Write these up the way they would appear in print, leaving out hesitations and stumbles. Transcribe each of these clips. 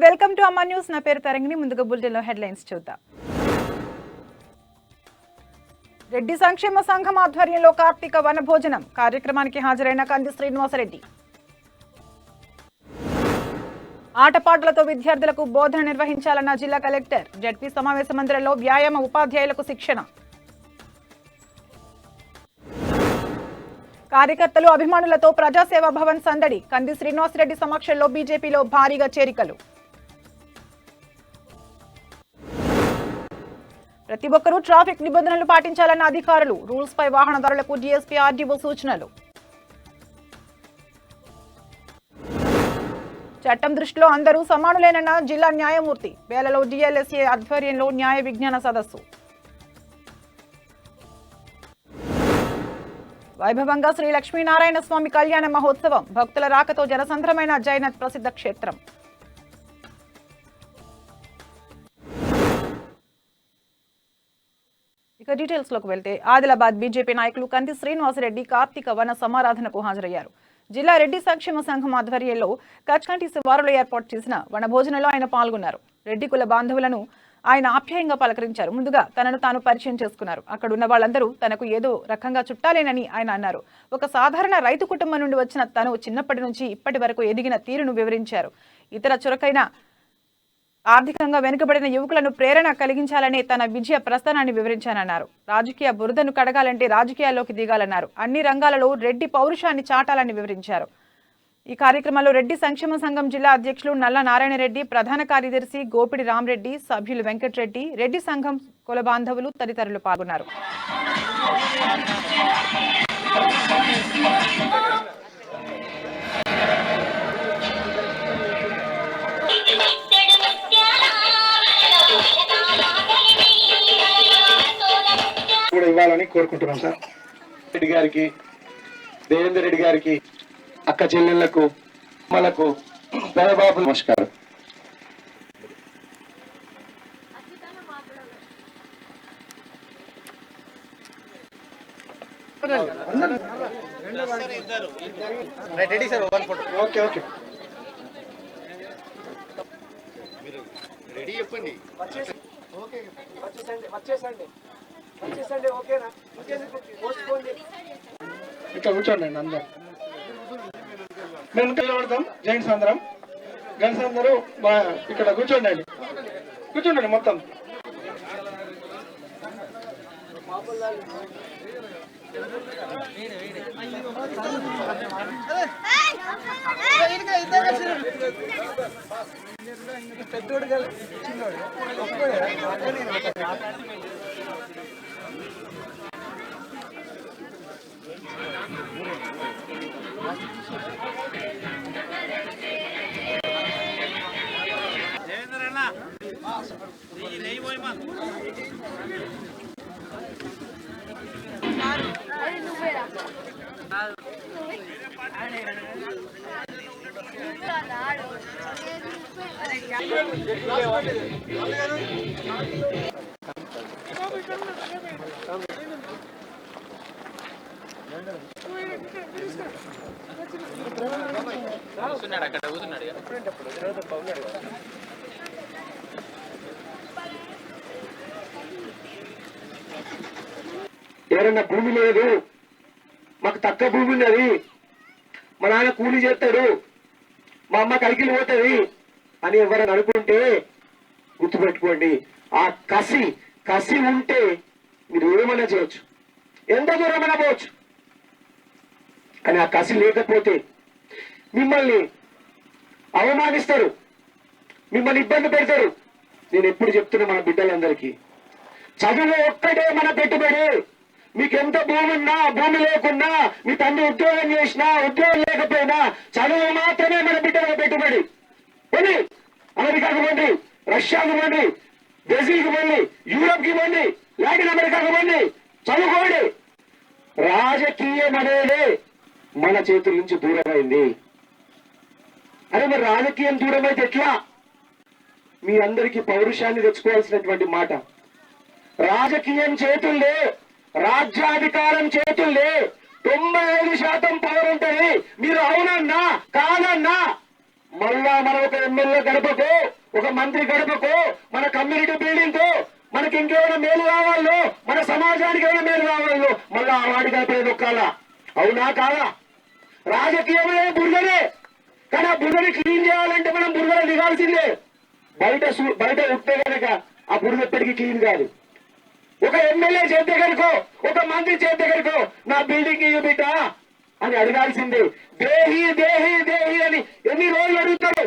Welcome to అమ్మా news. నా పేరు తరంగిణి. ముందుగా బులెటిన్ లో హెడ్లైన్స్ చూద్దాం. రెడ్డి సంక్షేమ సంఘం ఆధ్వర్యంలో కార్తీక వన భోజనం కార్యక్రమానికి హాజరైన కంది శ్రీనివాసరెడ్డి. ఆటపాటలతో విద్యార్థులకు బోధన నిర్వహించాలన్న జిల్లా కలెక్టర్. జడ్పీ సమావేశ మందిరంలో వ్యాయామ ఉపాధ్యాయులకు శిక్షణ. కార్యకర్తలు అభిమానులతో ప్రజాసేవా భవన్ సందడి. కంది శ్రీనివాసరెడ్డి సమక్షంలో బీజేపీలో భారీగా చేరికలు. ప్రతి ఒక్కరూ ట్రాఫిక్ నిబంధనలు పాటించాలన్న అధికారులు. రూల్స్ పై వాహనదారులకు డీఎస్పీ ఆర్డీఓ సూచనలు. చట్టం దృష్టిలో అందరూ సమానులేనన్న జిల్లా న్యాయమూర్తి. బేలలో డిఎల్ఎస్ఏ ఆధ్వర్యంలో న్యాయ విజ్ఞాన సదస్సు. వైభవంగా శ్రీ లక్ష్మీనారాయణ స్వామి కళ్యాణ మహోత్సవం. భక్తుల రాకతో జనసంద్రమైన జైనత్ ప్రసిద్ధ క్షేత్రం. ఇక డీటెయిల్స్ లోకి వెళ్తే ఆదిలాబాద్ బీజేపీ నాయకులు కంది శ్రీనివాసరెడ్డి కార్తీక వన సమారాధనకు హాజరయ్యారు. జిల్లా రెడ్డి సంక్షేమ సంఘం ఆధ్వర్యంలో కచ్కంటి శివారులో ఏర్పాటు చేసిన వనభోజనంలో ఆయన పాల్గొన్నారు. రెడ్డి కుల బాంధవులను ఆయన ఆప్యాయంగా పలకరించారు. ముందుగా తనను తాను పరిచయం చేసుకున్నారు. అక్కడ ఉన్న వాళ్ళందరూ తనకు ఏదో రకంగా చుట్టాలేనని ఆయన అన్నారు. ఒక సాధారణ రైతు కుటుంబం నుండి వచ్చిన తను చిన్నప్పటి నుంచి ఇప్పటి వరకు ఎదిగిన తీరును వివరించారు. ఇతర చురకైన ఆర్థికంగా వెనుకబడిన యువకులను ప్రేరణ కలిగించాలనే తన విజయ ప్రస్థానాన్ని వివరించానన్నారు. రాజకీయ బురదను కడగాలంటే రాజకీయాల్లోకి దిగాలన్నారు. అన్ని రంగాలలో రెడ్డి పౌరుషాన్ని చాటాలని వివరించారు. ఈ కార్యక్రమంలో రెడ్డి సంక్షేమ సంఘం జిల్లా అధ్యక్షులు నల్ల నారాయణరెడ్డి, ప్రధాన కార్యదర్శి గోపిడి రామరెడ్డి, సభ్యులు వెంకటరెడ్డి, రెడ్డి సంఘం కుల బాంధవులు తదితరులు పాల్గొన్నారు. ఇవ్వాలని కోరుకుంటున్నాం సార్. రెడ్డి గారికి, దేవేందర్ రెడ్డి గారికి, అక్క చెల్లెళ్లకు, మనకు పెదబాబు నమస్కారం. ఓకే ఓకే రెడీ చెప్పండి. వచ్చేసండి ఓకేనా? ఇట్లా కూర్చోండి అందరు. మేము నిలబడతాం. జైంట్స్ అందరం, గర్ల్స్ అందరూ ఇక్కడ కూర్చోండి. కూర్చోండి మొత్తం. పెద్దోడు చిన్నోడు అక్కడ కూర్చున్నాడు. ఎవరన్నా భూమి లేదు, మాకు తక్కువ భూమి ఉన్నది, మా నాన్న కూలీ చేస్తాడు, మా అమ్మ కైకిలు పోతుంది అని ఎవరైనా అనుకుంటే గుర్తుపెట్టుకోండి. ఆ కసి ఉంటే మీరు ఏమైనా చేయొచ్చు, ఎంత దూరమైనా పోవచ్చు. కానీ ఆ కసి లేకపోతే మిమ్మల్ని అవమానిస్తారు, మిమ్మల్ని ఇబ్బంది పెడతారు. నేను ఎప్పుడు చెప్తున్నా మన బిడ్డలందరికీ, చదువు ఒక్కటే మన పెట్టుబడి. మీకు ఎంత భూమి ఉన్నా, భూమి లేకున్నా, మీ తండ్రి ఉద్యోగం చేసినా, ఉద్యోగం లేకపోయినా, చదువు మాత్రమే మన బిడ్డల పెట్టుబడి. పోనీ అమెరికాకు పోండి, రష్యాకు పోండి, బ్రెజిల్కి పోండి, యూరోప్ కి పోండి, లాటిన్ అమెరికాకు పోండి, చదువుకోండి. రాజకీయం అనేది మన చేతుల నుంచి దూరమైంది. అరే మరి రాజకీయం దూరమైతే ఎట్లా? మీ అందరికీ పౌరుషాన్ని తెచ్చుకోవాల్సినటువంటి మాట. రాజకీయం చేతుల్లో, రాజ్యాధికారం చేతుల్లో 95% పవర్ ఉంటుంది. మీరు అవునన్నా కాదన్నా మళ్ళా మన ఒక ఎమ్మెల్యే గడపకు, ఒక మంత్రి గడపకు, మన కమ్యూనిటీ బిల్డింగ్ కు మనకి ఇంకేమైనా మేలు కావాలో, మన సమాజానికి ఏమైనా మేలు కావాలో మళ్ళా ఆ వాడి గడపే దొక్కాలా? అవునా కాదా? రాజకీయమే బురదనే, కానీ ఆ బురదని క్లీన్ చేయాలంటే మనం బురదలో దిగాల్సిందే. బయట ఉట్టే కనుక ఆ బురద ఎప్పటికీ క్లీన్ కాదు. ఒక ఎమ్మెల్యే చేతి దగ్గరకో, ఒక మంత్రి చేతి దగ్గరకో నా బిల్డింగ్ ఇయ్య బిడ్డ అని అడగాల్సిందే. దేహి దేహి దేహి అని ఎన్ని రోజులు అడుగుతాడు?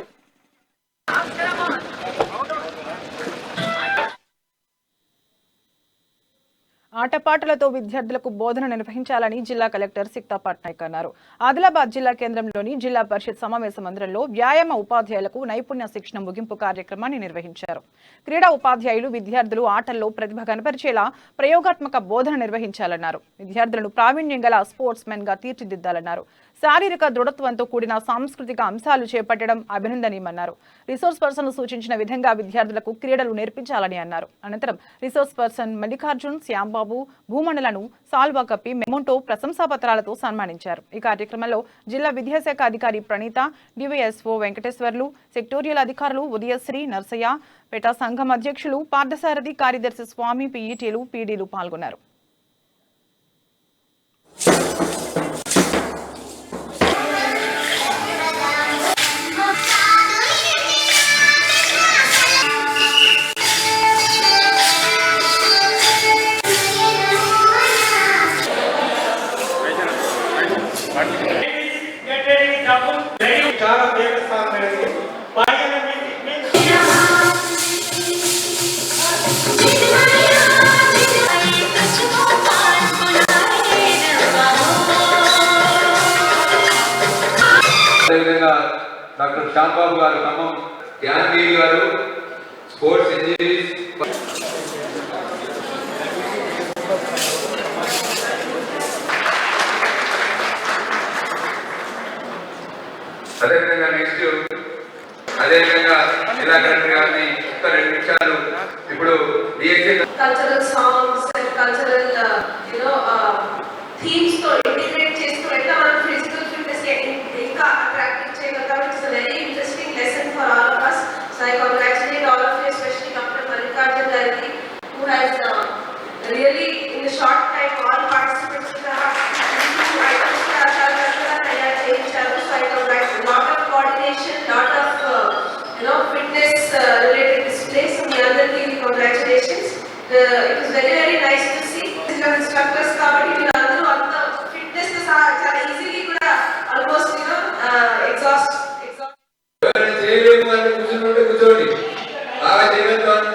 ఆటపాటలతో విద్యార్థులకు బోధన నిర్వహించాలని జిల్లా కలెక్టర్ సిక్తా పట్నాయక్ అన్నారు. ఆదిలాబాద్ జిల్లా కేంద్రంలోని జిల్లా పరిషత్ సమావేశ మందిరంలో వ్యాయామ ఉపాధ్యాయులకు నైపుణ్య శిక్షణ ముగింపు కార్యక్రమాన్ని నిర్వహించారు. క్రీడా ఉపాధ్యాయులు విద్యార్థులు ఆటల్లో ప్రతిభ కనపరిచేలా ప్రయోగాత్మక బోధన నిర్వహించాలన్నారు. విద్యార్థులను ప్రావీణ్యం గల స్పోర్ట్స్ మెన్ గా తీర్చిదిద్దాలన్నారు. శారీరక దృఢత్వంతో కూడిన సాంస్కృతిక అంశాలు చేపట్టడం అభినందనీయమన్నారు. రిసోర్స్ పర్సన్ సూచించిన విధంగా విద్యార్థులకు క్రీడలు నేర్పించాలని అన్నారు. అనంతరం రిసోర్స్ పర్సన్ మల్లికార్జున్, శ్యాంబాబు, భూమణులను సాల్వా కప్పి మెమోంటో ప్రశంసా పత్రాలతో సన్మానించారు. ఈ కార్యక్రమంలో జిల్లా విద్యాశాఖ అధికారి ప్రణీత, డివైఎస్ఓ వెంకటేశ్వర్లు, సెక్టోరియల్ అధికారులు ఉదయశ్రీ, నర్సయ్య, పేట సంఘం అధ్యక్షులు పార్థసారథి, కార్యదర్శి స్వామి, పీఈటీలు, పీడీలు పాల్గొన్నారు. అదేవిధంగా డాక్టర్ శ్యాంబాబు గారు, ఖమ్మం జ్ఞానగిరి గారు, స్పోర్ట్స్ ఇంజనీర్స్, అదేవిధంగా అదేవిధంగా జిల్లా కలెక్టర్ గారిని ఒక 2 నిమిషాలు ఇప్పుడు cultural songs and cultural themes తో ఇంటిగ్రేట్ చేస్తూ ఎట్లా మనం ఫిజికల్ ఫిట్నెస్ ఇంకా అట్రాక్టివ్ చేయగలుగుతాం. It's very interesting lesson for all of us. So I congratulate all of you, especially Dr. Mallikarjun Gargi, who has really in a short time all participants So I congratulate lot of coordination, lot of fitness related displays. So congratulations. It was very nice to see instructors కాబట్టి వీళ్ళందరూ అంత fitness తో చాలా easily కూడా almost exhaust చేయలేము అంటే కూర్చోండి బాగా చేయలేదు లాస్ట్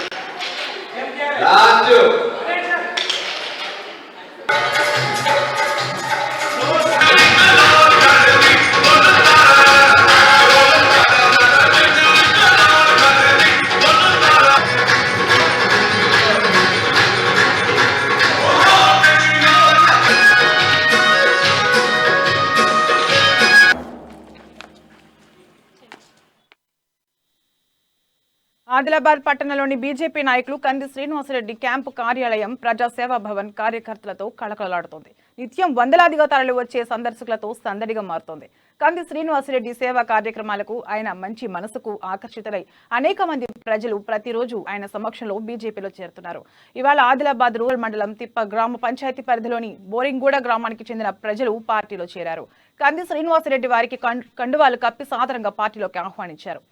ఆదిలాబాద్ పట్టణంలోని బీజేపీ నాయకులు కంది శ్రీనివాసరెడ్డి క్యాంపు కార్యాలయం ప్రజాసేవా భవన్ కార్యకర్తలతో కళకళలాడుతోంది. నిత్యం వందలాదిగా తరలి వచ్చే సందర్శకులతో సందడిగా మారుతోంది. కంది శ్రీనివాసరెడ్డి సేవా కార్యక్రమాలకు ఆయన మంచి మనసుకు ఆకర్షితులై అనేక మంది ప్రజలు ప్రతిరోజు ఆయన సమక్షంలో బీజేపీలో చేరుతున్నారు. ఇవాళ ఆదిలాబాద్ రూరల్ మండలం తిప్ప గ్రామ పంచాయతీ పరిధిలోని బోరింగూడ గ్రామానికి చెందిన ప్రజలు పార్టీలో చేరారు. కంది శ్రీనివాసరెడ్డి వారికి కండువాలు కప్పి సాదరంగా పార్టీలోకి ఆహ్వానించారు.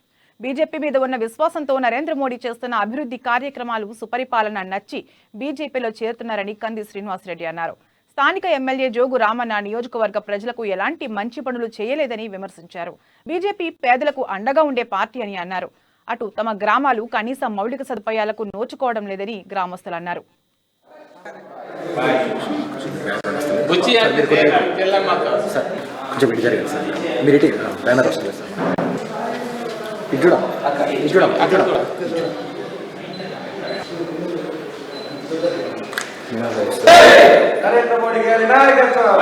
బీజేపీ మీద ఉన్న విశ్వాసంతో నరేంద్ర మోడీ చేస్తున్న అభివృద్ధి కార్యక్రమాలు, సుపరిపాలన నచ్చి బీజేపీలో చేరుతున్నారని కంది శ్రీనివాసరెడ్డి అన్నారు. స్థానిక ఎమ్మెల్యే జోగు రామన్న నియోజకవర్గ ప్రజలకు ఎలాంటి మంచి పనులు చేయలేదని విమర్శించారు. బీజేపీ పేదలకు అండగా ఉండే పార్టీ అని అన్నారు. అటు తమ గ్రామాలు కనీస మౌలిక సదుపాయాలకు నోచుకోవడం లేదని గ్రామస్తులు అన్నారు. నరేంద్ర మోడీ గారి నాయకత్వం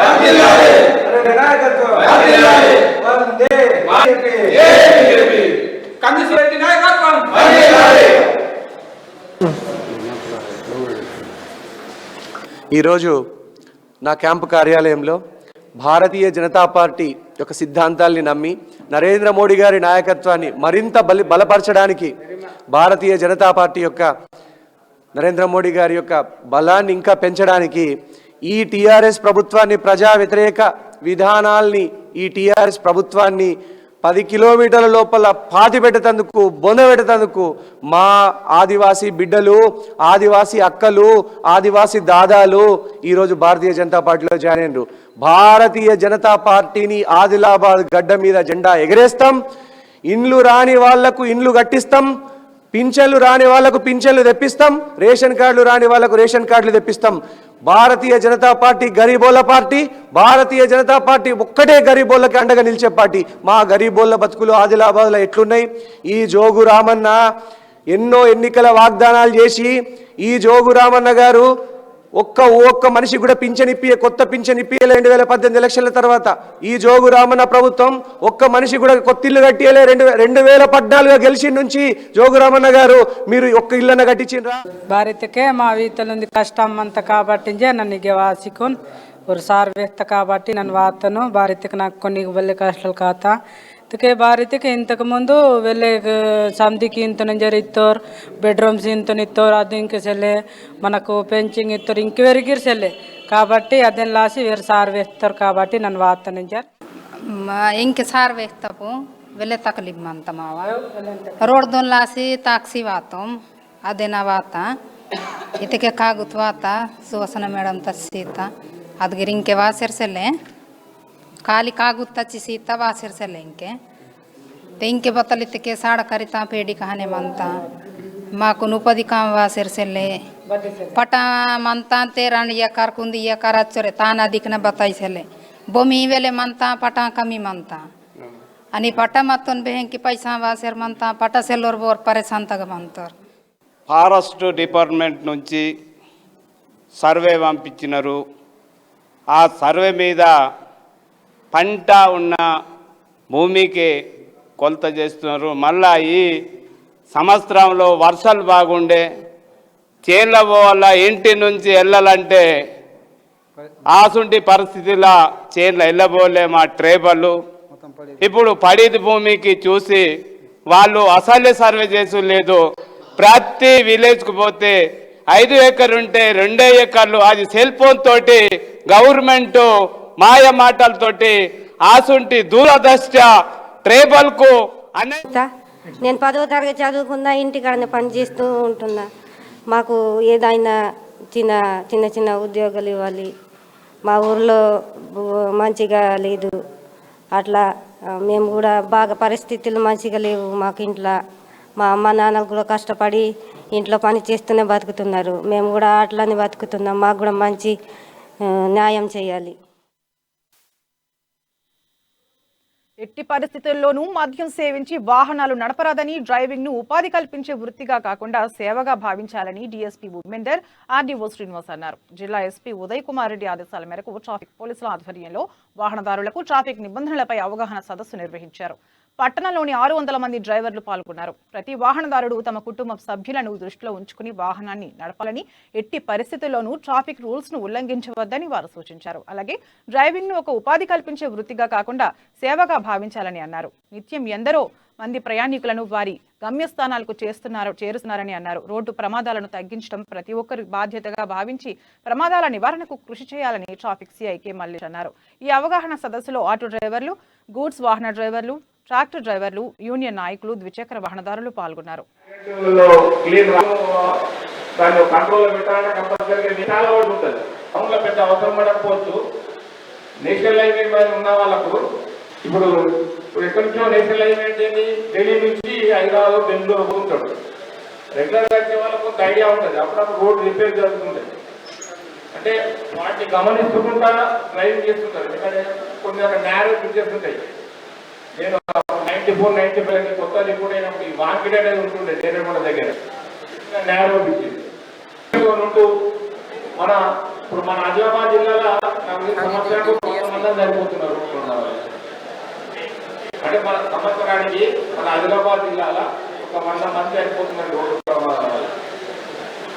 ఈరోజు నా క్యాంపు కార్యాలయంలో భారతీయ జనతా పార్టీ యొక్క సిద్ధాంతాల్ని నమ్మి నరేంద్ర మోడీ గారి నాయకత్వాన్ని మరింత బలపరచడానికి భారతీయ జనతా పార్టీ యొక్క నరేంద్ర మోడీ గారి యొక్క బలాన్ని ఇంకా పెంచడానికి ఈ టీఆర్ఎస్ ప్రభుత్వాన్ని, ప్రజా వ్యతిరేక విధానాల్ని, ఈ టీఆర్ఎస్ ప్రభుత్వాన్ని 10 కిలోమీటర్ల లోపల పాతి పెట్టేందుకు, బొందబెట్టేందుకు మా ఆదివాసీ బిడ్డలు, ఆదివాసీ అక్కలు, ఆదివాసీ దాదాలు ఈరోజు భారతీయ జనతా పార్టీలో జాయిన్ అయినారు. భారతీయ జనతా పార్టీని ఆదిలాబాద్ గడ్డ మీద జెండా ఎగరేస్తాం. ఇండ్లు రాని వాళ్లకు ఇండ్లు కట్టిస్తాం, పింఛన్లు రాని వాళ్లకు పింఛన్లు తెప్పిస్తాం, రేషన్ కార్డులు రాని వాళ్లకు రేషన్ కార్డులు తెప్పిస్తాం. Bharatiya Janata party గరీబోళ్ళ party. Bharatiya Janata party ఒక్కటే గరీబోళ్ళకి అండగా నిలిచే పార్టీ. మా గరీబోళ్ళ బతుకులు ఆదిలాబాద్లో ఎట్లున్నాయి? ఈ జోగు రామన్న ఎన్నో ఎన్నికల వాగ్దానాలు చేసి, ఈ జోగు రామన్న గారు ఒక్క మనిషి కూడా పింఛన్ ఇప్పియే, కొత్త పింఛన్ ఇప్పియలే 2018 ఎలక్షన్ల తర్వాత. ఈ జోగు రామన్న ప్రభుత్వం ఒక్క మనిషి కూడా కొత్త ఇల్లు కట్టియలే. 2014 గెలిచి నుంచి జోగు రామన్న గారు మీరు ఒక్క ఇల్లన్న కట్టించిండ్రా? ಭಾರತಕ್ಕೆ ಮಾವೀತಲೊಂದು ಕಷ್ಟ ಅಂತ కాబట్టి ನನಗೆ ವಾಸಿಕೊನ್ ஒரு సార్వేత్త కాబట్టి నన్ను వాతను భారతకి నాకు కొన్ని వెళ్ళే కష్టాలు కాత అందుకే భారతకి ఇంతకుముందు వెళ్ళే సంధికి ఇంత జరిగిస్తారు, బెడ్రూమ్స్ ఇంత ఇస్తారు, అది ఇంక సెల్లే మనకు పెంచింగ్ ఇస్తారు, ఇంక వెరిగిరు సెల్లే కాబట్టి అదేం లాసి వేరు సార్వేస్తారు కాబట్టి నన్ను వాతను ఇంక సార్వేస్తాపు వెళ్ళే తకలిబ్ అంత మావ రోడ్ దొన్ లాసి తాక్సి వాతం అదే నా వాత ఇతకే కాగుత్ వాత సువసన మేడం తస్సీత అదిగిరి ఇంకే వాసిర్సెల్లే ಖಾಲಿ ಕಾಗುತ್ತಚ್ಚಿ ಸೀತ ವಾಸಿರ್ಸಲ್ಲ ಇಂಕೆ ಬತ್ತಲಿತ್ತಕ್ಕೆ ಸಾಡ ಕರಿತಾ ಪೇಡಿ ಕಹನೆ ಮಂತ ಮಾಕು ನುಪದಿ ಕಾಮ ವಾಸಿರ್ಸೆಲ್ಲೆ ಪಟ ಮಂತ ಅಂತೆ ರಾಣಿ ಯಕಾರ ಕುಂದಿ ಯಕಾರ ಹಚ್ಚರೆ ತಾನ ದಿಕ್ನ ಬತ್ತಾಯಿಸೆಲ್ಲೆ ಬೊಮ್ಮಿ ಇವೆಲೆ ಮಂತ ಪಟ ಕಮ್ಮಿ ಮಂತ అని పట్ట మొత్తం బెంకి పైసా వాసారు మంత పట్ట సెల్లూరు బోర్ పరేశాంతగా మంతారు. ఫారెస్ట్ డిపార్ట్మెంట్ నుంచి సర్వే పంపించినారు. ఆ సర్వే మీద పంట ఉన్న భూమికి కొలత చేస్తున్నారు. మళ్ళా ఈ సంవత్సరంలో వర్షాలు బాగుండే చేన్ల పోవాల, ఇంటి నుంచి వెళ్ళాలంటే ఆసుంటి పరిస్థితిలో చేన్ల వెళ్ళబోలే మా ట్రైబర్లు. ఇప్పుడు పడిది భూమికి చూసి వాళ్ళు అసలే సర్వే చేసు లేదు. ప్రతి విలేజ్కు పోతే 5 ఎకర్లు ఉంటే 2 ఎకర్లు అది సెల్ ఫోన్ తోటి గవర్నమెంట్ మాయ మాటలతోటి ఆసుంటి దూరదృష్ట ట్రైబల్కు అనే. నేను 10వ తరగతి చదువుకున్నా, ఇంటికాడనే పని చేస్తూ ఉంటున్నా. మాకు ఏదైనా చిన్న ఉద్యోగాలు ఇవ్వాలి. మా ఊర్లో మంచిగా లేదు, అట్లా మేము కూడా బాగా పరిస్థితులు మంచిగా లేవు మాకు ఇంట్లో. మా అమ్మ నాన్నలు కూడా కష్టపడి ఇంట్లో పని చేస్తూనే బతుకుతున్నారు. మేము కూడా అట్లానే బతుకుతున్నాం. మాకు కూడా మంచి న్యాయం చేయాలి. ఎట్టి పరిస్థితుల్లోనూ మద్యం సేవించి వాహనాలు నడపరాదని, డ్రైవింగ్ ను ఉపాధి కల్పించే వృత్తిగా కాకుండా సేవగా భావించాలని డీఎస్పీ ఉమెన్డర్ ఆర్డీఓ శ్రీనివాస్ అన్నారు. జిల్లా ఎస్పీ ఉదయ్ కుమార్ రెడ్డి ఆదేశాల మేరకు ట్రాఫిక్ పోలీసుల ఆధ్వర్యంలో వాహనదారులకు ట్రాఫిక్ నిబంధనలపై అవగాహన సదస్సు నిర్వహించారు. పట్టణంలోని 600 మంది డ్రైవర్లు పాల్గొన్నారు. ప్రతి వాహనదారుడు తమ కుటుంబ సభ్యులను దృష్టిలో ఉంచుకుని వాహనాన్ని నడపాలని, ఎట్టి పరిస్థితుల్లోనూ ట్రాఫిక్ రూల్స్ ను ఉల్లంఘించవద్దని వారు సూచించారు. అలాగే డ్రైవింగ్ ను ఒక ఉపాధి కల్పించే వృత్తిగా కాకుండా సేవగా భావించాలని అన్నారు. నిత్యం ఎందరో మంది ప్రయాణికులను వారి గమ్యస్థానాలకు చేరుస్తున్నారని అన్నారు. రోడ్డు ప్రమాదాలను తగ్గించడం ప్రతి ఒక్కరి బాధ్యతగా భావించి ప్రమాదాల నివారణకు కృషి చేయాలని ట్రాఫిక్ సిఐకే మల్లేష్ అన్నారు. ఈ అవగాహన సదస్సులో ఆటో డ్రైవర్లు, గూడ్స్ వాహన డ్రైవర్లు, ట్రాక్టర్ డ్రైవర్లు, యూనియన్ నాయకులు, ద్విచక్ర వాహనదారులు పాల్గొన్నారు. ఇప్పుడు ఎక్కడి నుంచో నేషనల్ హైవే ఏంటి, ఢిల్లీ నుంచి హైదరాబాద్, బెంగళూరు పోతుంటాడు. రెగ్యులర్గా వచ్చే వాళ్ళకు కొంత ఐడియా ఉంటుంది. అప్పుడప్పుడు రోడ్ రిపేర్ జరుగుతుంటుంది. అంటే వాటిని గమనించుకుంటా డ్రైవింగ్ చేస్తుంటారు. ఎందుకంటే కొన్ని అక్కడ నేరో బ్రిడ్జెస్ ఉంటాయి. నేను 94, 95 కొత్త రిపోర్ట్ అయినప్పుడు ఈ వాంకిడ్ అనేది ఉంటుండే నేరేకొండ దగ్గర నేరో బ్రిడ్జ్ ఉంటూ ఇప్పుడు మన ఆదిలాబాద్ జిల్లాలో సంవత్సరానికి 100 మంది సరిపోతున్నారు. అంటే మన సంవత్సరానికి మన ఆదిలాబాద్ జిల్లాలో 100 మంది సరిపోతున్నారు రోడ్డు ప్రమాదాలు.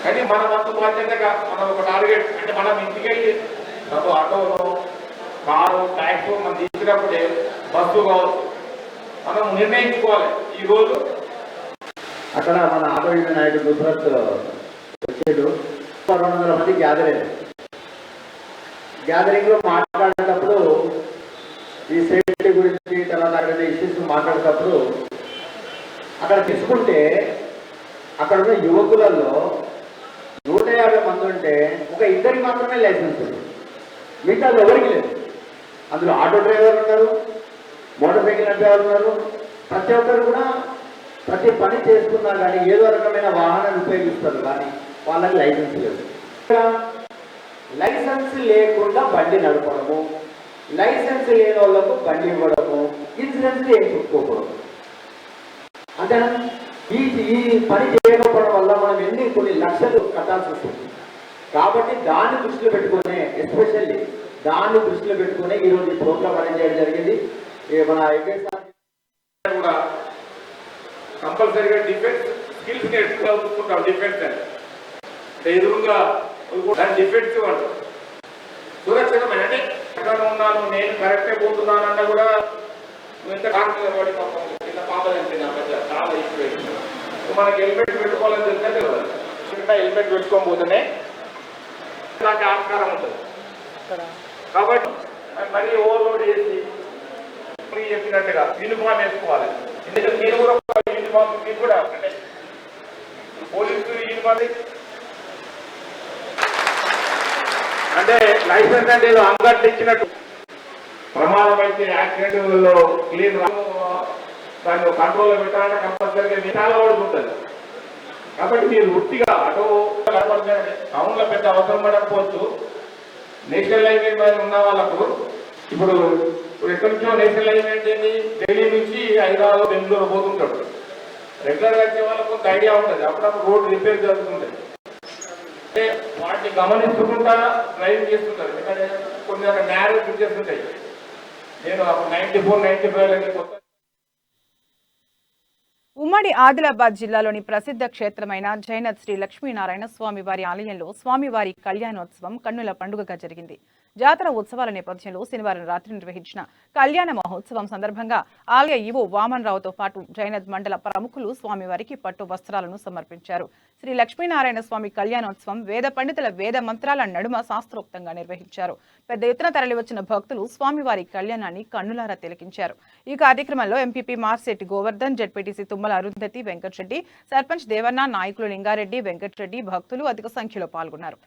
కానీ మన వంతు బాధ్యతగా మనం ఒక టార్గెట్, అంటే మనం ఇంటికెళ్ళి ఆటోలో కారు ట్యాక్సీ మనం తీసుకున్నప్పుడే బస్సు కావచ్చు మనం నిర్ణయించుకోవాలి. ఈరోజు అక్కడ మన ఆటో యూనియన్ నాయకుడు నుసరత్ వచ్చాడు. 200 మంది గ్యాదరింగ్ లో మాట్లాడేటప్పుడు ఈ సేఫ్టీ గురించి తర్వాత అక్కడ ఇష్యూస్ మాట్లాడేటప్పుడు అక్కడ తీసుకుంటే అక్కడ ఉన్న యువకులలో 150 మంది ఉంటే ఒక 2 మాత్రమే లైసెన్స్ ఉంది, మిగతా ఎవరికి లేదు. అందులో ఆటో డ్రైవర్లు ఉన్నారు, మోటార్ సైకిల్ నడిపేవాళ్ళు ఉన్నారు. ప్రతి ఒక్కరు కూడా ప్రతి పని చేసుకున్నా కానీ ఏదో రకమైన వాహనాన్ని ఉపయోగిస్తారు, కానీ వాళ్ళకి లైసెన్స్ లేదు. లైసెన్స్ లేకుండా బండి నడపడము, లైసెన్స్ లేని వాళ్ళకు బండి ఇవ్వడము, ఇన్సూరెన్స్ ఏం చెప్పుకోకూడదు. అంటే ఈ పని చేయకపోవడం వల్ల మనం కొన్ని లక్షలు కట్టాల్సి వస్తుంది. కాబట్టి దాన్ని దృష్టిలో పెట్టుకునే, ఎస్పెషల్లీ దాన్ని దృష్టిలో పెట్టుకునే ఈరోజు ఈ ప్రోగ్రామ్ అరేంజ్ చేయడం జరిగింది. మన కూడా కంపల్సరీగా డిఫెన్స్ స్కిల్స్ నేర్చుకుంటాం. డిఫెన్స్ అంటే ఎదురుగా దాని డిఫెన్సివ్ అంటారు. సురక్షితమైన అంటే ఎక్కడ ఉన్నాను నేను కరెక్టే పోతున్నానన్నా కూడా నువ్వు ఎంత కాన్ఫిడెన్స్ పడి కింద పాపదంటే నా పెద్ద చాలా ఇష్టం. మనకి హెల్మెట్ పెట్టుకోవాలని తెలిస్తే తెలియదు. హెల్మెట్ పెట్టుకోకపోతేనే నాకు ఆస్కారం ఉంటుంది. కాబట్టి మరీ ఓవర్లోడ్ చేసి చెప్పినట్టుగా యూనిఫామ్ వేసుకోవాలి. ఎందుకంటే నేను కూడా యూనిఫామ్ మీకు కూడా అంటే పోలీసు యూనిఫామ్ అంటే లైసెన్స్ అంటే ఏదో అంగట్లు ఇచ్చినట్టు ప్రమాదం అయితే యాక్సిడెంట్లో క్లీన్ దాన్ని కంట్రోల్లో పెట్టాలంటే కంపల్సరీగా విధాలు పడుతుంటుంది. కాబట్టి మీరు వృత్తిగా అటు టౌన్లో పెద్ద అవసరం పడకపోవచ్చు. నేషనల్ హైవే మీద ఉన్న వాళ్ళకు ఇప్పుడు ఎక్కడి నుంచో నేషనల్ హైవే అంటే ఢిల్లీ నుంచి హైదరాబాద్ బెంగళూరు పోతుంటాడు. రెగ్యులర్గా వచ్చే వాళ్ళకు కొంత ఐడియా ఉంటుంది. అప్పుడప్పుడు రోడ్ రిపేర్ జరుగుతుంటుంది. అంటే వాటిని గమనించుకుంటా డ్రైవింగ్ చేస్తుంటారు. ఎందుకంటే కొన్ని నేరో బ్రిడ్జెస్ ఉంటాయి. నేను 94, 95 కొత్త ఉమ్మడి ఆదిలాబాద్ జిల్లాలోని ప్రసిద్ధ క్షేత్రమైన జైనత్ శ్రీ లక్ష్మీనారాయణ స్వామి వారి ఆలయంలో స్వామివారి కళ్యాణోత్సవం కన్నుల పండుగగా జరిగింది. జాతర ఉత్సవాల నేపథ్యంలో శనివారం రాత్రి నిర్వహించిన కళ్యాణ మహోత్సవం సందర్భంగా ఆలయ ఈవో వామన్ రావుతో పాటు జైనత్ మండల ప్రముఖులు స్వామివారికి పట్టు వస్త్రాలను సమర్పించారు. శ్రీ లక్ష్మీనారాయణ స్వామి కళ్యాణోత్సవం వేద పండితుల వేద మంత్రాల నడుమ శాస్త్రోక్తంగా నిర్వహించారు. పెద్ద ఎత్తున తరలివచ్చిన భక్తులు స్వామివారి కళ్యాణాన్ని కన్నులారా తిలకించారు. ఈ కార్యక్రమంలో ఎంపీపీ మార్సెట్టి గోవర్ధన్, జెడ్పీటీసీ తుమ్మల అరుంధతి వెంకటరెడ్డి, సర్పంచ్ దేవన్న, నాయకులు లింగారెడ్డి, వెంకటరెడ్డి, భక్తులు అధిక సంఖ్యలో పాల్గొన్నారు.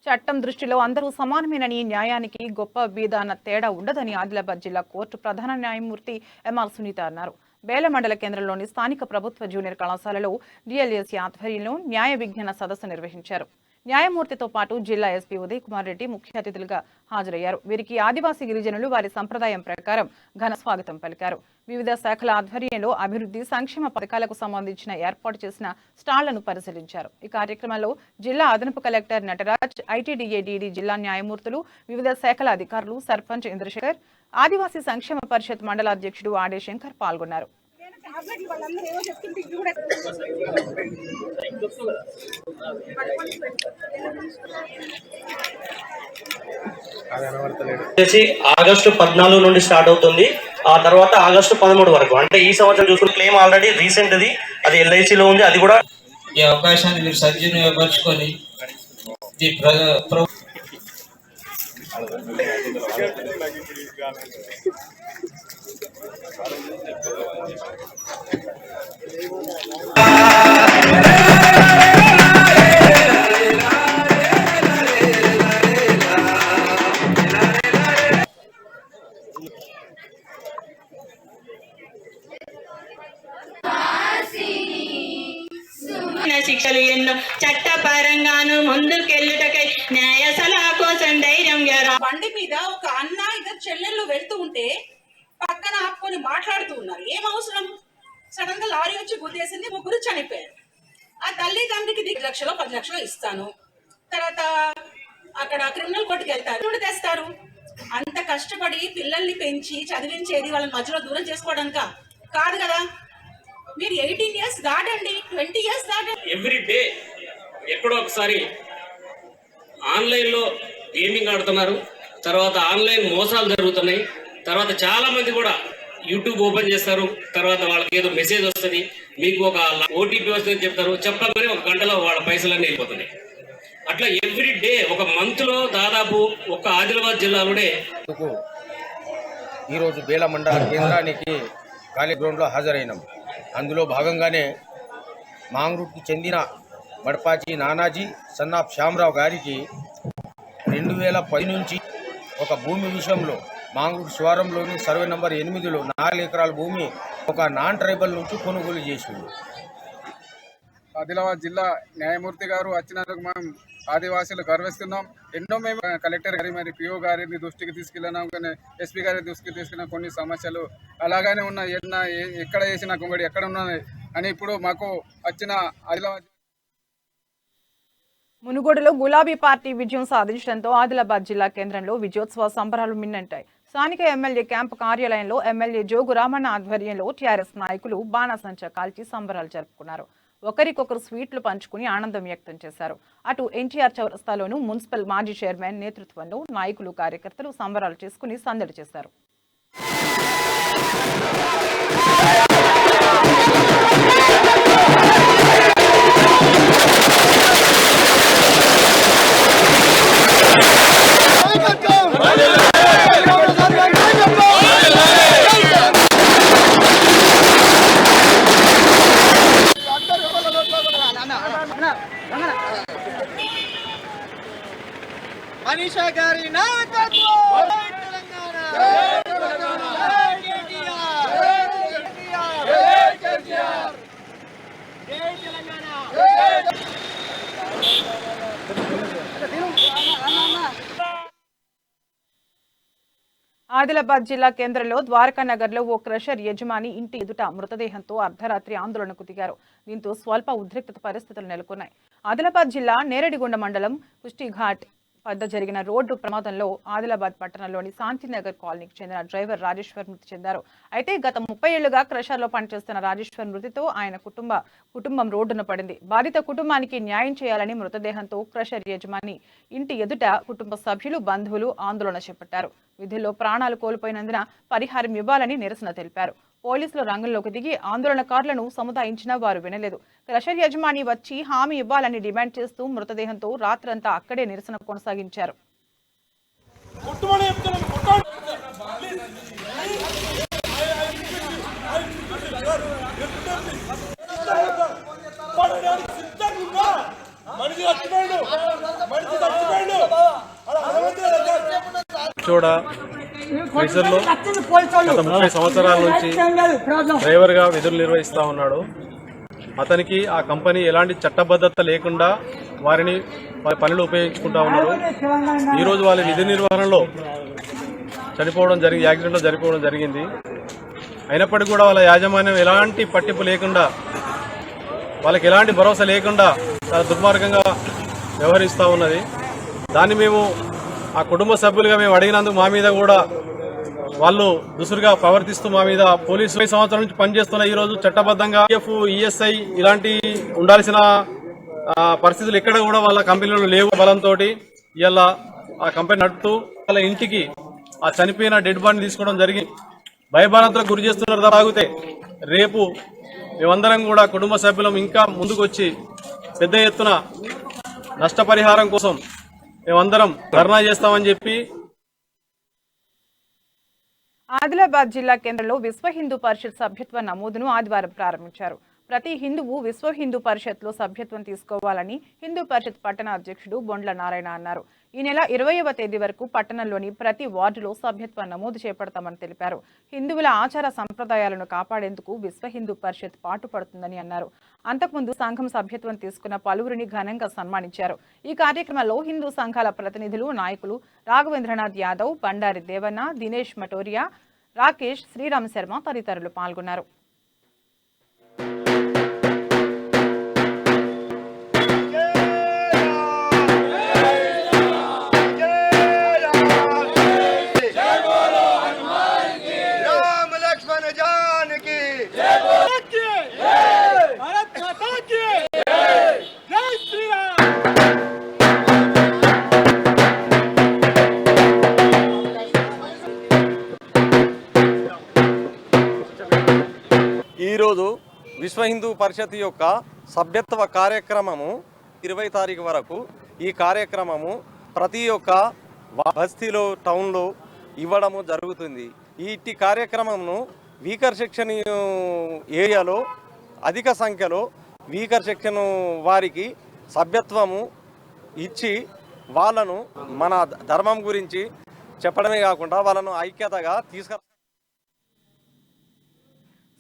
చట్టం దృష్టిలో అందరూ సమానమేనని, న్యాయానికి గొప్ప బీద అన్న తేడా ఉండదని ఆదిలాబాద్ జిల్లా కోర్టు ప్రధాన న్యాయమూర్తి ఎంఆర్ సునీత అన్నారు. బేల మండల కేంద్రంలోని స్థానిక ప్రభుత్వ జూనియర్ కళాశాలలో డిఎల్ఎస్సీ ఆధ్వర్యంలో న్యాయ విజ్ఞాన సదస్సు నిర్వహించారు. న్యాయమూర్తితో పాటు జిల్లా ఎస్పీ ఉదయ్ కుమార్ రెడ్డి ముఖ్య అతిథులుగా హాజరయ్యారు. వీరికి ఆదివాసీ గిరిజనులు వారి సంప్రదాయం ప్రకారం ఘన స్వాగతం పలికారు. వివిధ శాఖల ఆధ్వర్యంలో అభివృద్ధి సంక్షేమ పథకాలకు సంబంధించిన ఏర్పాటు చేసిన స్టాళ్లను పరిశీలించారు. ఈ కార్యక్రమంలో జిల్లా అదనపు కలెక్టర్ నటరాజ్, ఐటీడీఏ డీడీ జిల్లా న్యాయమూర్తులు, వివిధ శాఖల అధికారులు, సర్పంచ్ ఇంద్రశేఖర్, ఆదివాసీ సంక్షేమ పరిషత్ మండల అధ్యక్షుడు ఆడే శంకర్ పాల్గొన్నారు. ఆగస్టు 14 నుండి స్టార్ట్ అవుతుంది. ఆ తర్వాత ఆగస్టు 13 వరకు, అంటే ఈ సంవత్సరం చూసుకుని క్లెయిమ్ ఆల్రెడీ రీసెంట్ అది ఎల్ఐసిలో ఉంది. అది కూడా ఈ అవకాశాన్ని మీరు సద్వినియోగపరుచుకొని శిక్షలు ఎన్నో చట్టపరంగాను ముందుకెళ్ళుటకై న్యాయ సలహా కోసం ధైర్యంగా బండి మీద ఒక అన్న ఇద్దరు చెల్లెళ్ళు వెళ్తూ ఉంటే పక్కన ఆపుకొని మాట్లాడుతూ ఉన్నారు. ఏం అవసరం? సడన్ గా లారీ వచ్చి గుద్దేసింది, ముగ్గురు చనిపోయారు. ఆ తల్లిదండ్రికి 10 లక్షలు 10 లక్షలు ఇస్తాను, తర్వాత అక్కడ క్రిమినల్ కోర్టుకి వెళ్తారు, తెస్తారు. అంత కష్టపడి పిల్లల్ని పెంచి చదివించేది వాళ్ళని మధ్యలో దూరం చేసుకోవడానిక కాదు కదా. మీరు 18 years దాటండి, 20 years దాటండి. ఎవ్రీ డే ఎక్కడో ఒకసారి ఆన్లైన్లో గేమింగ్ ఆడుతున్నారు, తర్వాత ఆన్లైన్ మోసాలు జరుగుతున్నాయి, తర్వాత చాలా మంది కూడా యూట్యూబ్ ఓపెన్ చేస్తారు, తర్వాత వాళ్ళకి ఏదో మెసేజ్ వస్తుంది, మీకు ఒక ఓటీపీ వస్తుంది చెప్తారు, చెప్పగానే 1 గంటలో వాళ్ళ పైసలన్నీ వెళ్ళిపోతున్నాయి. అట్లా ఎవ్రీ డే ఒక మంత్లో దాదాపు ఒక ఆదిలాబాద్ జిల్లాలోనే ఈరోజు బేల మండల కేంద్రానికి ఖాళీ గ్రౌండ్లో హాజరైనాం. అందులో భాగంగానే మాంగ్రూట్కి చెందిన మడపాచి నానాజీ సన్నాఫ్ శ్యామరావు గారికి 2010 నుంచి ఒక భూమి విషయంలో మాంగ్రూట్ శివారంలోని సర్వే నంబర్ 8లో 4 ఎకరాల భూమి ఒక నాన్ ట్రైబల్ నుంచి కొనుగోలు చేసింది. ఆదిలాబాద్ జిల్లా న్యాయమూర్తి గారు వచ్చినందుకు మేము ఆదివాసీలు గర్విస్తున్నాం. ఎన్నో మేము కలెక్టర్ గారి మరి పిఓ గారిని దృష్టికి తీసుకెళ్ళినాం, కానీ ఎస్పీ గారి దృష్టికి తీసుకెళ్ళిన కొన్ని సమస్యలు అలాగనే ఉన్నాయి. ఎక్కడ చేసిన కుంగడి ఎక్కడ ఉన్నది అని ఇప్పుడు మాకు వచ్చిన ఆదిలాబాద్ మునుగోడులో గులాబీ పార్టీ విజయం సాధించడంతో ఆదిలాబాద్ జిల్లా కేంద్రంలో విజయోత్సవ సంబరాలు మిన్నంటాయి. స్థానిక ఎమ్మెల్యే క్యాంపు కార్యాలయంలో ఎమ్మెల్యే జోగు రామన్న ఆధ్వర్యంలో టీఆర్ఎస్ నాయకులు బాణాసంచా కాల్చి సంబరాలు జరుపుకున్నారు. ఒకరికొకరు స్వీట్లు పంచుకుని ఆనందం వ్యక్తం చేశారు. అటు ఎన్టీఆర్ చౌరస్తాలోనూ మున్సిపల్ మాజీ చైర్మన్ నేతృత్వంలో నాయకులు కార్యకర్తలు సంబరాలు చేసుకుని సందడి చేశారు. మనీషా గారి నాయకత్వం ఆదిలాబాద్ జిల్లా కేంద్రంలో ద్వారకా నగర్ లో ఓ క్రషర్ యజమాని ఇంటి ఎదుట మృతదేహంతో అర్ధరాత్రి ఆందోళనకు దిగారు. దీంతో స్వల్ప ఉద్రిక్తత పరిస్థితులు నెలకొన్నాయి. ఆదిలాబాద్ జిల్లా నేరడిగొండ మండలం కుష్టిఘాట్ వద్ద జరిగిన రోడ్డు ప్రమాదంలో ఆదిలాబాద్ పట్టణంలోని శాంతినగర్ కాలనీకి చెందిన డ్రైవర్ రాజేశ్వర్ మృతి చెందారు. అయితే గత 30 ఏళ్లుగా క్రషర్లో పనిచేస్తున్న రాజేశ్వర్ మృతితో ఆయన కుటుంబం రోడ్డున పడింది. బాధిత కుటుంబానికి న్యాయం చేయాలని మృతదేహంతో క్రషర్ యజమాని ఇంటి ఎదుట కుటుంబ సభ్యులు బంధువులు ఆందోళన చేపట్టారు. విధుల్లో ప్రాణాలు కోల్పోయినందున పరిహారం ఇవ్వాలని నిరసన తెలిపారు. పోలీసులు రంగంలోకి దిగి ఆందోళనకారులను సముదాయించినా వారు వినలేదు. క్రషర్ యజమాని వచ్చి హామీ ఇవ్వాలని డిమాండ్ చేస్తూ మృతదేహంతో రాత్రంతా అక్కడే నిరసన కొనసాగించారు. చూడ రిజర్వ్లో గత 30 సంవత్సరాల నుంచి డ్రైవర్గా విధులు నిర్వహిస్తూ ఉన్నాడు. అతనికి ఆ కంపెనీ ఎలాంటి చట్టబద్ధత లేకుండా వారిని పనులు ఉపయోగించుకుంటా ఉన్నారు. ఈరోజు వాళ్ళ విధి నిర్వహణలో యాక్సిడెంట్లో చనిపోవడం జరిగింది. అయినప్పటికీ కూడా వాళ్ళ యాజమాన్యం ఎలాంటి పట్టింపు లేకుండా, వాళ్ళకి ఎలాంటి భరోసా లేకుండా చాలా దుర్మార్గంగా వ్యవహరిస్తూ ఉన్నది. దాన్ని మేము ఆ కుటుంబ సభ్యులుగా మేము అడిగినందుకు మా మీద కూడా వాళ్ళు దుసురుగా ప్రవర్తిస్తూ మా మీద పోలీసు 20 సంవత్సరాల నుంచి పనిచేస్తున్న ఈ రోజు చట్టబద్ధంగా ఈఎస్ఐ ఇలాంటి ఉండాల్సిన పరిస్థితులు ఎక్కడ కూడా వాళ్ళ కంపెనీలో లేవు. బలంతో ఇలా ఆ కంపెనీ నడుపుతూ వాళ్ళ ఇంటికి ఆ చనిపోయిన డెడ్ బాడీని తీసుకోవడం జరిగి భయభ్రాంతులకు గురి చేస్తున్నారు. తాగితే రేపు మేమందరం కూడా కుటుంబ సభ్యులం ఇంకా ముందుకు వచ్చి పెద్ద ఎత్తున నష్టపరిహారం కోసం మేమందరం ధర్నా చేస్తామని చెప్పి. ఆదిలాబాద్ జిల్లా కేంద్రంలో విశ్వ హిందూ పరిషత్ సభ్యత్వ నమోదును ఆదివారం ప్రారంభించారు. ప్రతి హిందువు విశ్వ హిందూ పరిషత్లో సభ్యత్వం తీసుకోవాలని హిందూ పరిషత్ పట్టణ అధ్యక్షుడు బొండ్ల నారాయణ అన్నారు. ఈ నెల 20వ తేదీ వరకు పట్టణంలోని ప్రతి వార్డులో సభ్యత్వ నమోదు చేపడతామని తెలిపారు. హిందువుల ఆచార సంప్రదాయాలను కాపాడేందుకు విశ్వ హిందూ పరిషత్ పాటుపడుతుందని అన్నారు. అంతకుముందు సంఘం సభ్యత్వం తీసుకున్న పలువురిని ఘనంగా సన్మానించారు. ఈ కార్యక్రమంలో హిందూ సంఘాల ప్రతినిధులు, నాయకులు రాఘవేంద్రనాథ్ యాదవ్, బండారి దేవన్న, దినేష్ మటోరియా, రాకేష్, శ్రీరామ్ శర్మ తదితరులు పాల్గొన్నారు. ఈరోజు విశ్వ హిందూ పరిషత్ యొక్క సభ్యత్వ కార్యక్రమము 20 తారీఖు వరకు ఈ కార్యక్రమము ప్రతి ఒక్క బస్తీలో టౌన్లో ఇవ్వడము జరుగుతుంది. ఈ కార్యక్రమంను వీకర్ సెక్షన్ ఏరియాలో అధిక సంఖ్యలో వీకర్ సెక్షన్ వారికి సభ్యత్వము ఇచ్చి వాళ్ళను మన ధర్మం గురించి చెప్పడమే కాకుండా వాళ్ళను ఐక్యతగా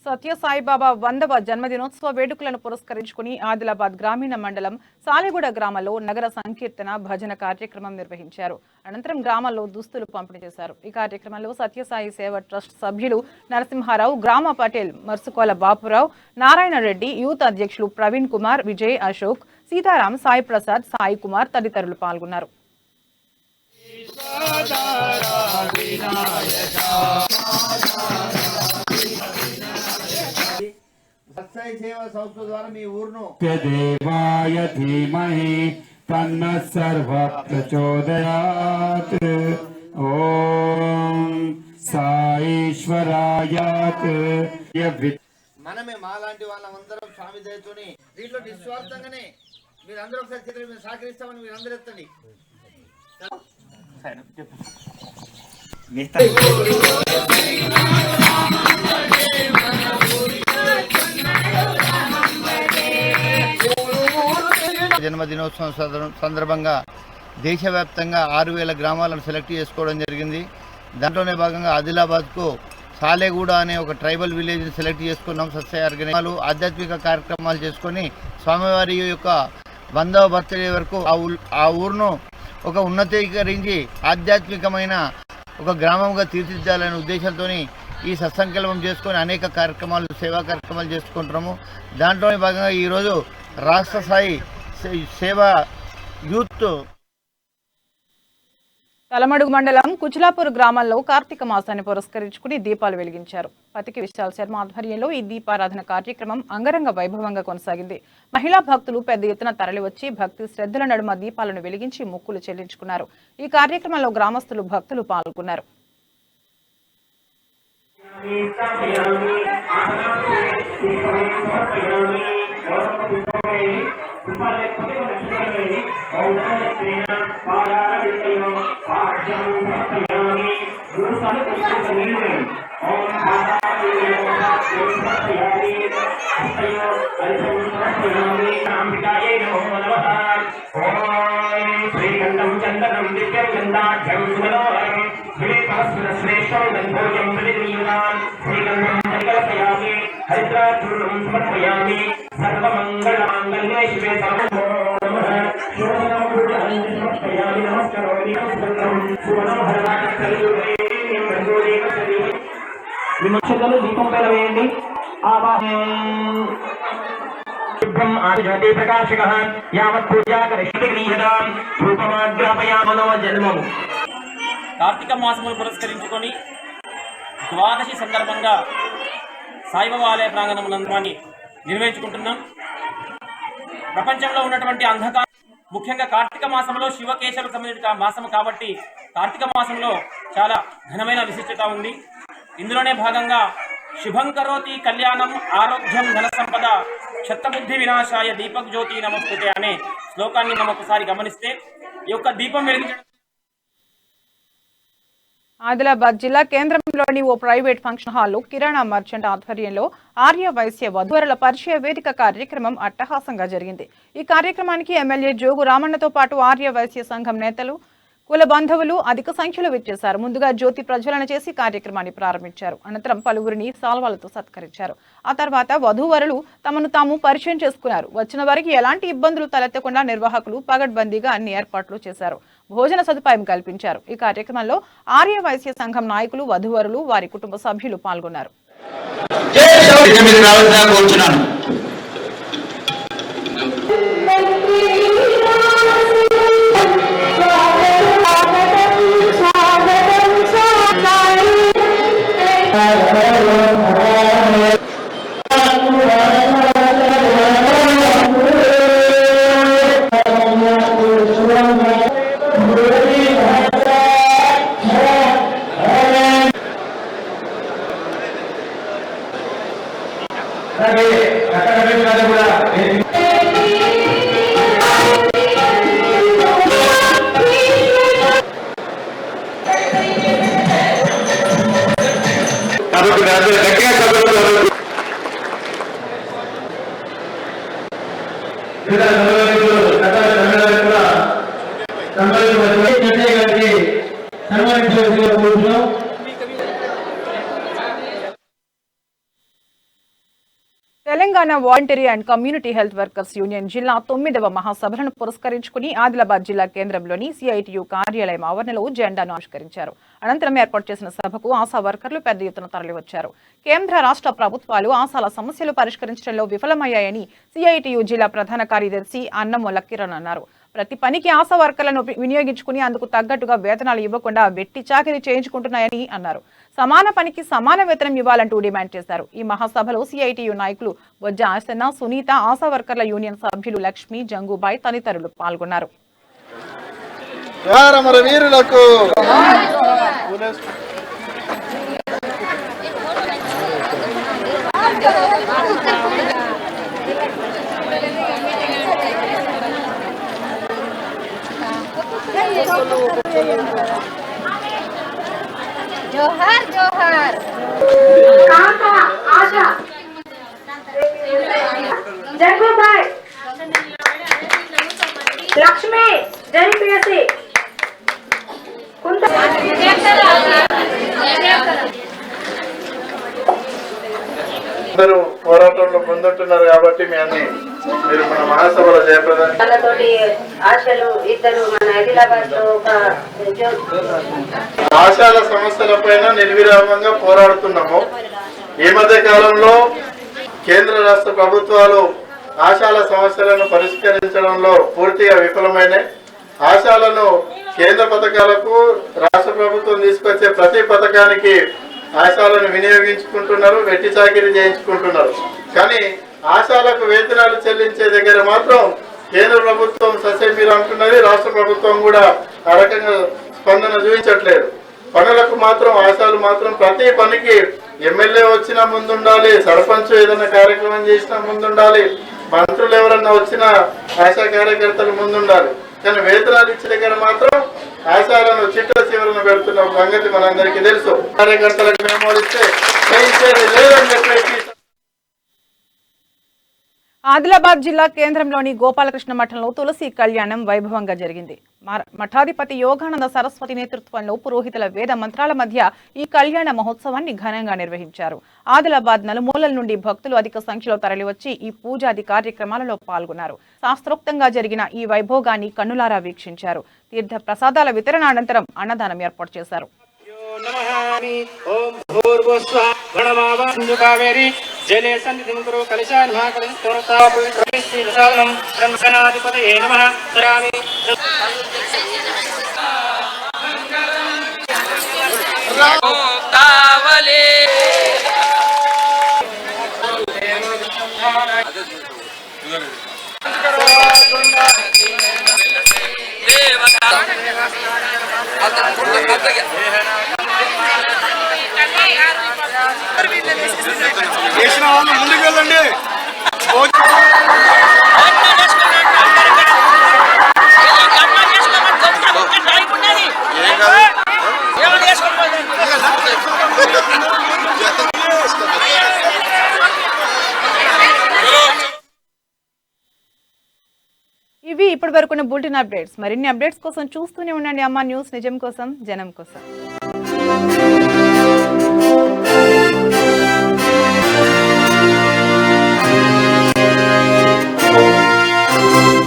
సత్యసాయిబాబా 100వ జన్మదినోత్సవ వేడుకలను పురస్కరించుకుని ఆదిలాబాద్ గ్రామీణ మండలం సాలెగూడ గ్రామంలో నగర సంకీర్తన భజన కార్యక్రమం నిర్వహించారు. అనంతరం గ్రామంలో దుస్తులు పంపిణీ చేశారు. ఈ కార్యక్రమంలో సత్యసాయి సేవ ట్రస్ట్ సభ్యులు నరసింహారావు, గ్రామ పటేల్ మర్సుకోల బాపురావు, నారాయణ రెడ్డి, యూత్ అధ్యక్షులు ప్రవీణ్ కుమార్, విజయ్, అశోక్, సీతారాం, సాయి ప్రసాద్, సాయి కుమార్ తదితరులు పాల్గొన్నారు. సత్సాయి సేవా సంస్థ ద్వారా మీ ఊరును దేవాయ ధీమహి తన్న సర్వ ప్రచోదయాత్. ఓం సాయేశ్వరాయాత్. మనమే మాలాంటి వాళ్ళందరం స్వామి దయతోని దీంట్లో నిస్వార్థంగానే మీరందరూ ఒకసారి చేతులు మీరు సహకరిస్తామని మీరందరూ ఎత్తండి. జన్మదినోత్సవం సందర్భంగా దేశవ్యాప్తంగా 6000 గ్రామాలను సెలెక్ట్ చేసుకోవడం జరిగింది. దాంట్లోనే భాగంగా ఆదిలాబాద్కు సాలెగూడ అనే ఒక ట్రైబల్ విలేజ్ని సెలెక్ట్ చేసుకున్నాం. సత్సాయి ఆర్గనైజేషన్ ఆధ్యాత్మిక కార్యక్రమాలు చేసుకొని స్వామివారి యొక్క 100వ బర్త్డే వరకు ఆ ఊరును ఒక ఉన్నతీకరించి ఆధ్యాత్మికమైన ఒక గ్రామంగా తీర్చిదిద్దాలనే ఉద్దేశంతో ఈ సత్సంకల్పం చేసుకొని అనేక కార్యక్రమాలు, సేవా కార్యక్రమాలు చేసుకుంటున్నాము. దాంట్లోనే భాగంగా ఈరోజు రాష్ట్ర స్థాయి సేవా యూత్ తలమడుగు మండలం కుచిలాపూర్ గ్రామంలో కార్తీక మాసాన్ని పురస్కరించుకుని దీపాలు వెలిగించారు. పతికి విశాల్ శర్మ ఆధ్వర్యంలో ఈ దీపారాధన కార్యక్రమం అంగరంగ వైభవంగా కొనసాగింది. మహిళా భక్తులు పెద్ద ఎత్తున తరలివచ్చి భక్తి శ్రద్ధల నడుమ దీపాలను వెలిగించి మొక్కులు చెల్లించుకున్నారు. ఈ కార్యక్రమంలో గ్రామస్తులు, భక్తులు పాల్గొన్నారు. విముక్షతలు దీపం పైన వేయండి. కార్తీక మాసమును పురస్కరించుకొని ద్వాదశి సందర్భంగా సాయిబాబా ఆలయ ప్రాంగణమునందుని నిర్వహించుకుంటున్నాం. ప్రపంచంలో ఉన్నటువంటి అంధకారం, ముఖ్యంగా కార్తీక మాసంలో శివకేశవ సంబంధిత మాసం కాబట్టి కార్తీక మాసంలో చాలా ఘనమైన విశిష్టత ఉంది. ఇందులోనే భాగంగా శుభం కరోతి కళ్యాణం ఆరోగ్యం ధన సంపద క్షత్తబుద్ధి వినాశాయ దీపక్ జ్యోతి నమస్తుతే అనే శ్లోకాన్ని మనం ఒకసారి గమనిస్తే ఈ యొక్క దీపం వెలిగించడం ఆదిలాబాద్ జిల్లా కేంద్రంలోని ఓ ప్రైవేట్ ఫంక్షన్ హాల్లో కిరాణా మర్చెంట్ ఆధ్వర్యంలో ఆర్య వైశ్య వధూవరుల పరిచయ వేదిక కార్యక్రమం అట్టహాసంగా జరిగింది. ఈ కార్యక్రమానికి ఎమ్మెల్యే జోగు రామన్నతో పాటు ఆర్య వైశ్య సంఘం నేతలు, కుల బంధువులు అధిక సంఖ్యలో విచ్చేశారు. ముందుగా జ్యోతి ప్రజ్వలన చేసి కార్యక్రమాన్ని ప్రారంభించారు. అనంతరం పలువురిని సాల్వాలతో సత్కరించారు. ఆ తర్వాత వధూవరులు తమను తాము పరిచయం చేసుకున్నారు. వచ్చిన వారికి ఎలాంటి ఇబ్బందులు తలెత్తకుండా నిర్వాహకులు పగడ్బందీగా అన్ని ఏర్పాట్లు చేశారు. భోజన సదుపాయం కల్పించారు. ఈ కార్యక్రమంలో ఆర్య వైశ్య సంఘం నాయకులు, వధూవరులు, వారి కుటుంబ సభ్యులు పాల్గొన్నారు. Telangana voluntary and community health workers union జిల్లా 9వ మహాసభలను పురస్కరించుకుని ఆదిలాబాద్ జిల్లా కేంద్రంలోని సిఐటియు కార్యాలయం ఆవరణలో జెండాను ఆవిష్కరించారు. అనంతరం ఏర్పాటు చేసిన సభకు ఆశా వర్కర్లు పెద్ద ఎత్తున తరలివచ్చారు. కేంద్ర రాష్ట్ర ప్రభుత్వాలు ఆశాల సమస్యలు పరిష్కరించడంలో విఫలమయ్యాయని సిఐటియు జిల్లా ప్రధాన కార్యదర్శి అన్నమొల్ల కిరణ్ అన్నారు. ప్రతి పనికి ఆశా వర్కర్లను వినియోగించుకుని అందుకు తగ్గట్టుగా వేతనాలు ఇవ్వకుండా వెట్టి చాకిరీ చేయించుకుంటున్నాయని అన్నారు. సమాన పనికి సమాన వేతనం ఇవ్వాలంటూ డిమాండ్ చేశారు. ఈ మహాసభలో సిఐటియు నాయకులు బొజ్జ ఆసన్న, సునీత, ఆశా వర్కర్ల యూనియన్ సభ్యులు లక్ష్మి, జంగుబాయ్ తదితరులు పాల్గొన్నారు. जोहार जोहार काका आशा जगूबाई लक्ष्मी जरीपीएससी అందరూ పోరాటంలో పొందుతున్నారు కాబట్టి మీరు మన మహాసభలో జయప్రదాన్ని ఆశలు ఇద్దరు మన ఆదిలాబాద్ లో ఆశాల సమస్యల పైన నిర్విరామంగా పోరాడుతున్నాము. ఈ మధ్య కాలంలో కేంద్ర రాష్ట్ర ప్రభుత్వాలు ఆశాల సమస్యలను పరిష్కరించడంలో పూర్తిగా విఫలమైనాయి. ఆశాలను కేంద్ర పథకాలకు రాష్ట్ర ప్రభుత్వం తీసుకొచ్చే ప్రతి పథకానికి ఆశాలను వినియోగించుకుంటున్నారు, వెట్టి చాకిరీ చేయించుకుంటున్నారు. కానీ ఆశాలకు వేతనాలు చెల్లించే దగ్గర మాత్రం కేంద్ర ప్రభుత్వం ససేమిరా అంటున్నది, రాష్ట్ర ప్రభుత్వం కూడా ఆ రకంగా స్పందన చూపించట్లేదు. పనులకు మాత్రం ఆశాలు మాత్రం ప్రతి పనికి ఎమ్మెల్యే వచ్చినా ముందుండాలి, సర్పంచ్ ఏదైనా కార్యక్రమం చేసినా ముందుండాలి, మంత్రులు ఎవరన్నా వచ్చినా ఆశా కార్యకర్తలు ముందుండాలి. కానీ వేతనాలు ఇచ్చే దగ్గర మాత్రం ఆశాలను చిట్ట చివరను పెడుతున్న సంగతి మనందరికీ తెలుసు. కార్యకర్తలకు మేము ఇస్తే చేయించేది లేదని చెప్పేసి. ఆదిలాబాద్ జిల్లా కేంద్రంలోని గోపాలకృష్ణ మఠంలో తులసి కళ్యాణం వైభవంగా జరిగింది. మఠాధిపతి యోగానంద సరస్వతి నేతృత్వంలో పురోహితుల వేద మంత్రాల మధ్య ఈ కళ్యాణ మహోత్సవాన్ని ఘనంగా నిర్వహించారు. ఆదిలాబాద్ నలుమూలల నుండి భక్తులు అధిక సంఖ్యలో తరలివచ్చి ఈ పూజాది కార్యక్రమాలలో పాల్గొన్నారు. శాస్త్రోక్తంగా జరిగిన ఈ వైభోగాన్ని కన్నులారా వీక్షించారు. తీర్థ ప్రసాదాల వితరణ అనంతరం అన్నదానం ఏర్పాటు చేశారు. ओम भूर्भुवस्वः गणमावन्तु कावेरी जले सन्निधिं कुरु कलशान् महाकलशोरतापवित्रविश्रीरसादनं ब्रह्मणाधिपतये नमः करामि कावले చేసిన వాళ్ళు ముందుకు వెళ్ళండి. ఇవి ఇప్పటి వరకున్న బులెటిన్ అప్డేట్స్. మరిన్ని అప్డేట్స్ కోసం చూస్తూనే ఉండండి అమ్మా న్యూస్, నిజం కోసం జనం కోసం.